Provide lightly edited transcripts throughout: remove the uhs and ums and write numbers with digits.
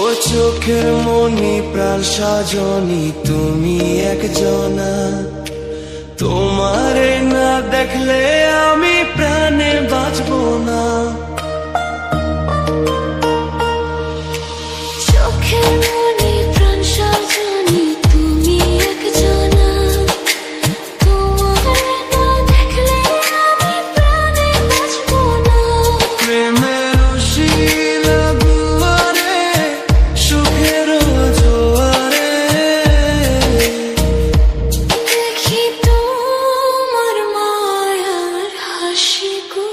ও চোখের মনি প্রাণ সাজনি তুমি একজনা, তোমারে না দেখলে আমি প্রাণে বাঁচবো না। চোখের মনি প্রাণ সাজনি তুমি একজনা, তোমারে না দেখলে আমি প্রাণে বাঁচবো না। প্রেমের শিলা দুয়ারে সুখের জোয়ারে দেখি তোমার মায়ার হাসি গো।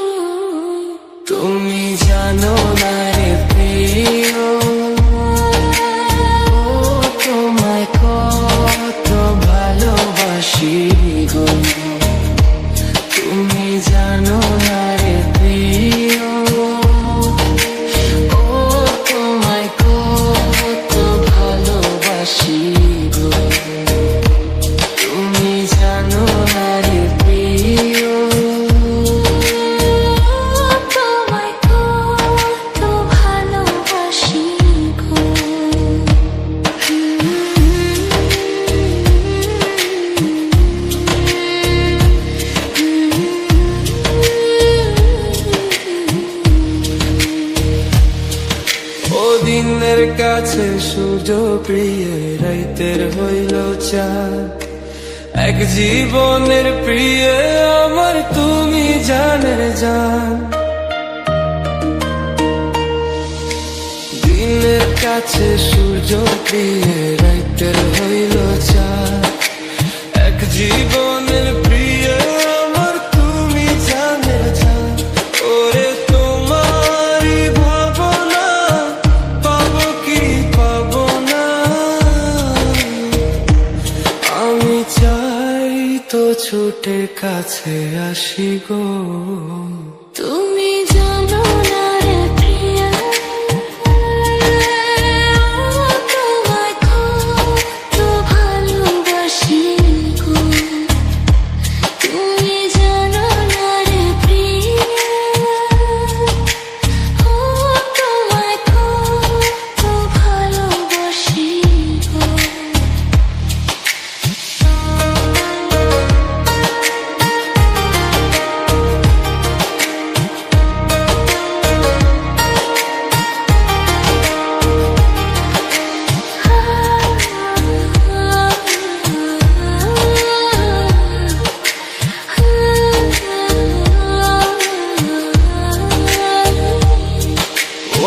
তুমি জানো না রে প্রিয়, তোমায় কত ভালোবাসি গো। তুমি জানো না রে প্রিয়, তোমায় কত ভালোবাসি গো। তুমি জানো না রে প্রিয়, তোমায় কত ভালোবাসি গো। ও দিনের কাছে সূর্য প্রিয়, রাইতের হইল চাঁদ। এক জীবনের প্রিয় আমার তুমি জানের জান। দিনের কাছে সূর্য প্রিয়, রাইতের হইল চাঁদ। এক জীবনের প্রিয় আমার তুমি জানের জান। ওরে তোমারই ভাবনা পাবো কি পাবো না, আমি চাই তো ছুটে কাছে আসি গো। তুমি জানো না রে প্রিয়া, তোমায় কত ভালোবাসি গো। তুমি জানো না রে প্রিয়া, তোমায় কত ভালোবাসি গো।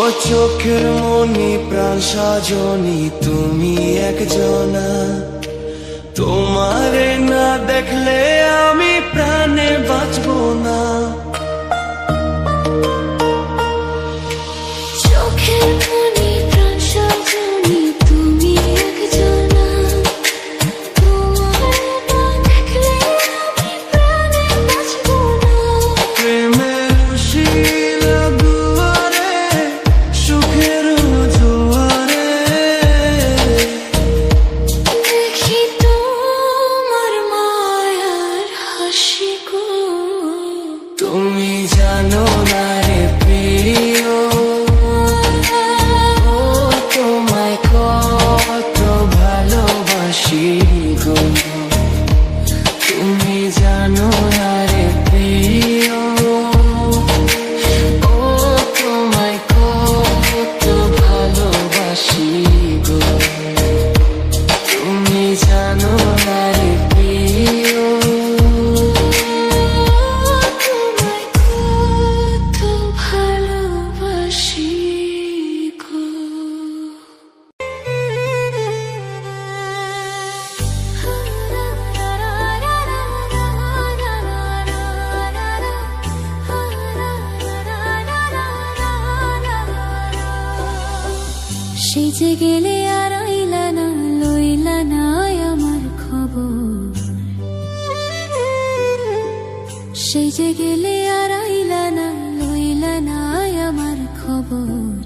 ও চোখের মনি প্রাণ সাজনি তুমি একজনা, তোমারে না দেখলে আমি প্রাণে বাঁচবো না। চোখের মনি প্রাণ সাজনি তুমি একজনা, তোমারে না দেখলে আমি প্রাণে বাঁচবো না। প্রেমের শিলা দুয়ারে সুখের জোয়ারে দেখি তোমার মায়ার হাসি গো। তুমি জানো না রে প্রিয়, তোমায় কত ভালোবাসি গো। তুমি জানো না রে প্রিয়, তোমায় কত ভালোবাসি গো। তুমি জানো না রে প্রিয়, তোমায় কত ভালোবাসি গো। সেজে গেলে আর আইলা না, লইলা না আমার খবর। সেজে গেলে আর আইলা না, লইলা না আমার খবর।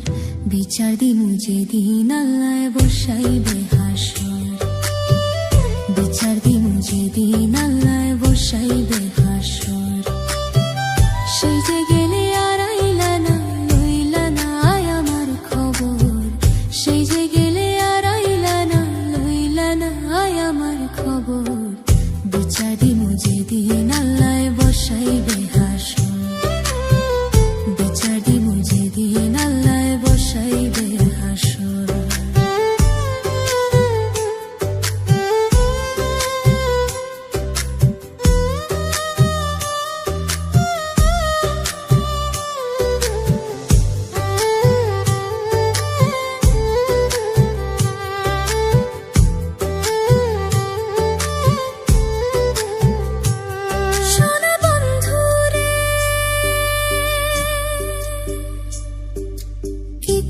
বিচার দিমু যেদিন আল্লাহ বসাইবে হাসর, বিচার দিমু যেদিন আল্লাহ বসাইবে হাসর। সেজে গেলে আর আইলা না, লইলা না আমার খবর। সেই যে গেলে আর আইলা না, লইলা না আমার খবর। বিচারি মুজে দিয়ে নাল্লায় বসাইবে হাসর, বিচারি মুজে দিয়ে নাল্লায় বসাইবে হাসর।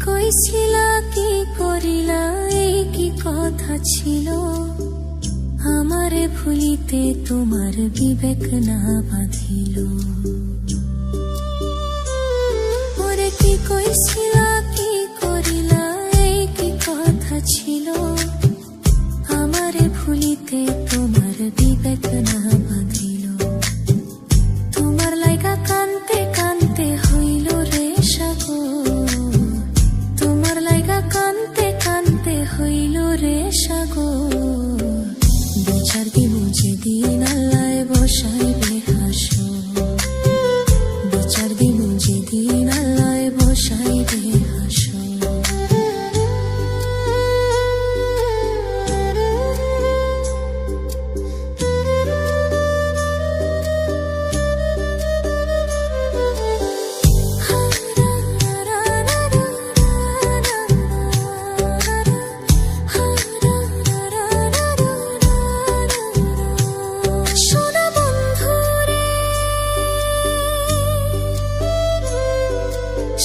কইছিলা কি করিলা, এই কি কথা ছিল? আমারে ভুলিতে তোমার বিবেক না বাঁধিল। ওরে কি কইছিলা কি করিলা, এই কি কথা ছিল? আমারে ভুলিতে তোমার বিবেক না বাঁধিল। তোমার লাইগা কানতে কানতে হইল রে সাগর, কানতে কানতে হইল রে সাগর। বিচার দিব যেদিন আল্লায় বসাইবে হাসর, বিচার দিব যেদিন আল্লায় বসাইবে হাসর।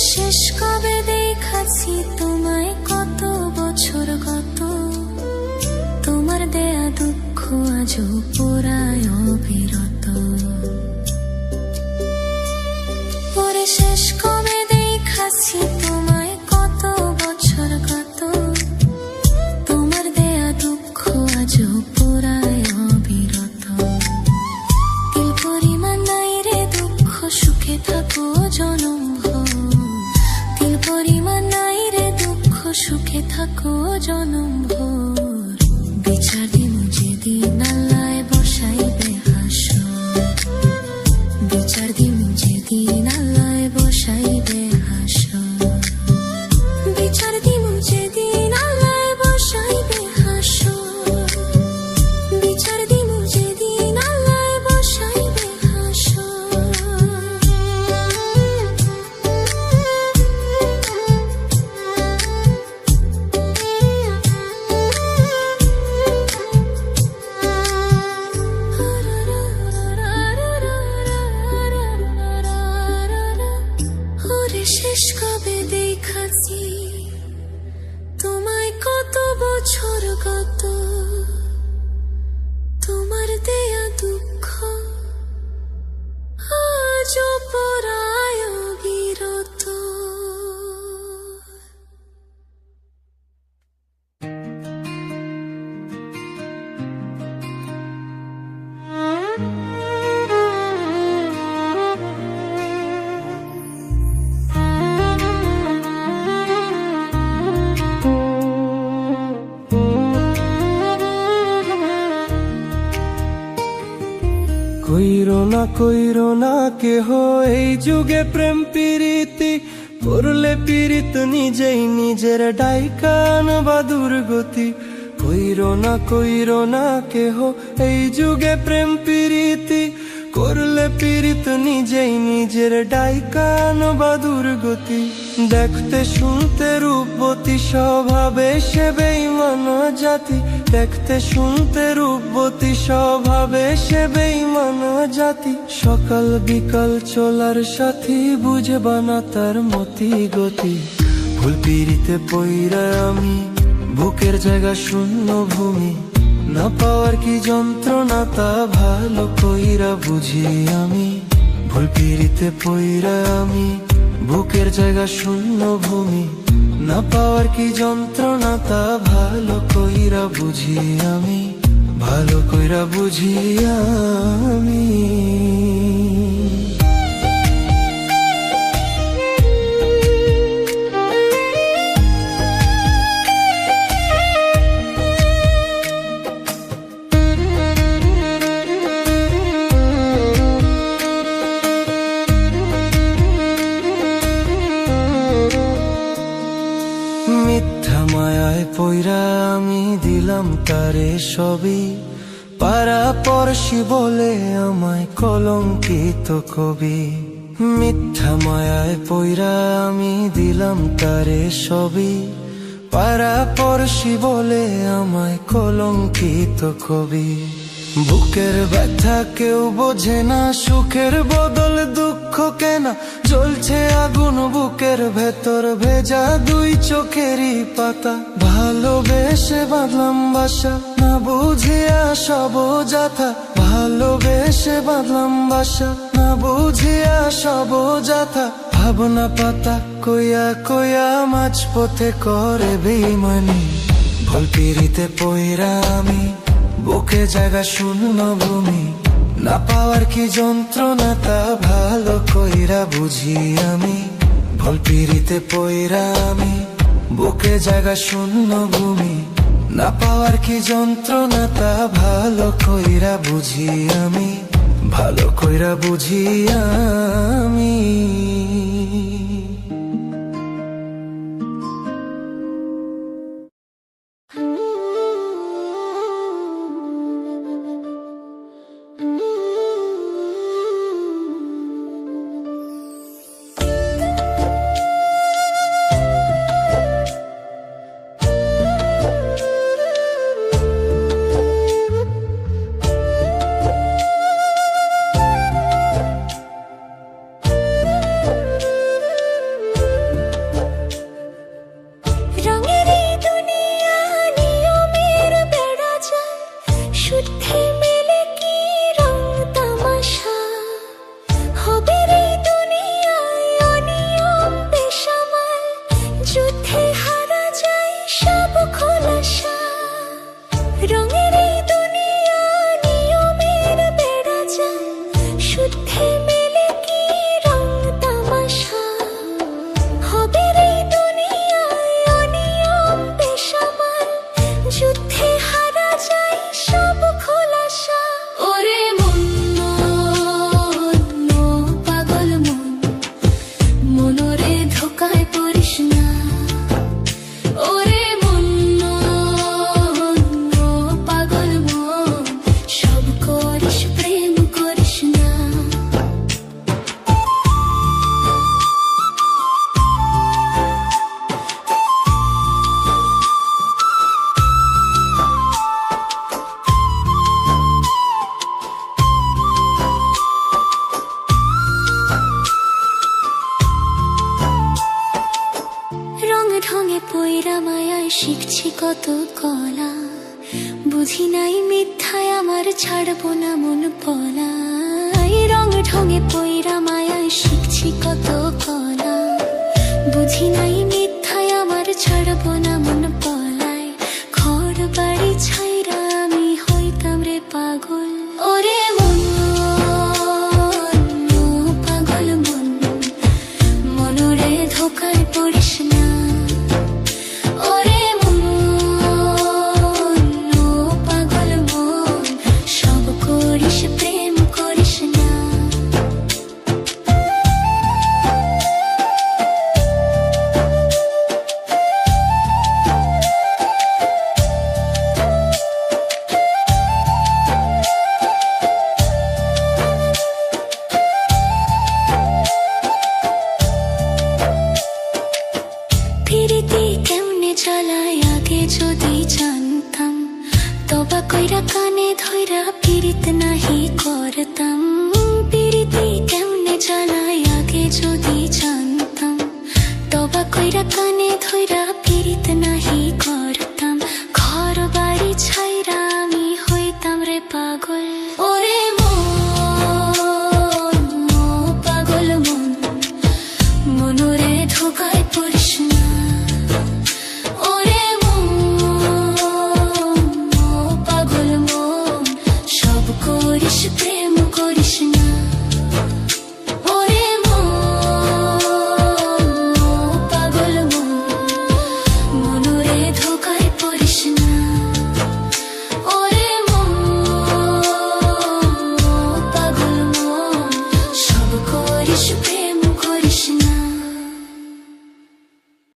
শেষ কবে দেখাছি তোমায়, কত বছর গত? তোমার দেয়া দুঃখ আজও পোড়ায় অবিরত। পরে শেষ কবে দেখাছি তোমায়, কত বছর গত? তোমার দেয়া দুঃখ আজও পোড়ায় অবিরত। তিল পরিমাণ নাই রে দুঃখ, সুখে থাকো জনম ভর। তিল পরিমাণ নাই রে দুঃখ, সুখে থাকো জনম ভর। বিচার দিব যেদিন আল্লায় বসাইবে হাসর, বিচার দিব যেদিন আল্লায় বসাইবে হাসর। বিচার দিব যেদিন আল্লায় বসাইবে হাসর, বিচার দিব যেদিন আল্লায় বসাইবে হাসর। শেষ কবে দেখাছি তোমায়, কত বছর গত? তোমার দেয়া দুঃখ আজও পোড়ায় অবিরত। কইরো না কেহ এই যুগে প্রেম প্রীতি, করলে পীড়িত নিজেই নিজের ডাইকান বা দুর্গতি। কইরো না কেহ এই যুগে প্রেম প্রীতি, করলে পীড়িত নিজেই নিজের ডাইকান বা দুর্গতি। দেখতে শুনতে রূপবতী, স্বভাবে সে বেঈমান জাতি। দেখতে শুনতে রূপবতী, স্বভাবে সে বেঈমান জাতি। সকাল বিকাল চলার সাথী, বুঝবা না তার মতি গতি। ভুল পিড়িতে পইরা আমি, বুকের জায়গা শূন্য ভূমি। না পাওয়ার কি যন্ত্রণা, তা ভালো কইরা বুঝি আমি। ভুল পিড়িতে পইরা আমি, বুকের জায়গা শূন্য ভূমি। না পাওয়ার কি যন্ত্রণা, তা ভালো কইরা বুঝি আমি। ভালো কইরা বুঝি আমি। মিথ্যা মায়ায় পইরা আমি দিলাম তারে সবই, পাড়া পড়শি বলে আমায় কলঙ্কিত কবি। মিথ্যা মায়ায় পইরা আমি দিলাম তারে সবই, পাড়া পড়শি বলে আমায় কলঙ্কিত কবি। বুকের ব্যথা কেউ বোঝে না, সুখের বদল দুঃখ কেনা, জ্বলছে আগুন বুকের ভেতর, ভেজা দুই চোখেরই পাতা। ভালোবেসে বাঁধলাম বাসা, না বুঝিয়া সব যাথা। ভালোবেসে বাঁধলাম বাসা, না বুঝিয়া সব যাথা। ভাবনা পাতা কইয়া কইয়া মাঝপথে করে বেইমানি। ভুল পিরিতে পইরা আমি বুকে জায়গা শূন্য ভূমি, না পাওয়ার কি যন্ত্রণা তা ভালো কইরা বুঝি আমি। ভুল পিরিতে পইরা আমি বুকে জায়গা শূন্য ভূমি, না পাওয়ার কি যন্ত্রণা তা ভালো কইরা বুঝি আমি, ভালো কইরা বুঝি আমি। শিখছি কত কলা, বুঝি নাই মিথ্যায় আমার ছাড়বো না মন পলা। রং ঢঙে পইরা মায়ায় শিখছি কত কলা, বুঝি নাই মিথ্যায় আমার ছাড়বো না মন পলায়। ঘর বাড়ি ছাইরা আমি হইতাম রে পাগল। ওরে মন পাগল মন, মনরে ধোকায় পড়িস না। যদি জানতাম তবা কইরা কানে ধইরা পিরিত নাহি করতাম। পিরিতি কেমনে জ্বালায় আগে যদি জানতাম তবা কইরা কানে ধইরা পিরিত নাহি করতাম। ঘর বাড়ি ছাইরা আমি হইতাম রে পাগল। ওরে মন পাগল মন, মনরে ধোকায় পড়িস না। প্রেম করিস না। ওরে পাগল মন, মনরে ধোকায় পড়িস না। ওরে পাগল মন, সব করিস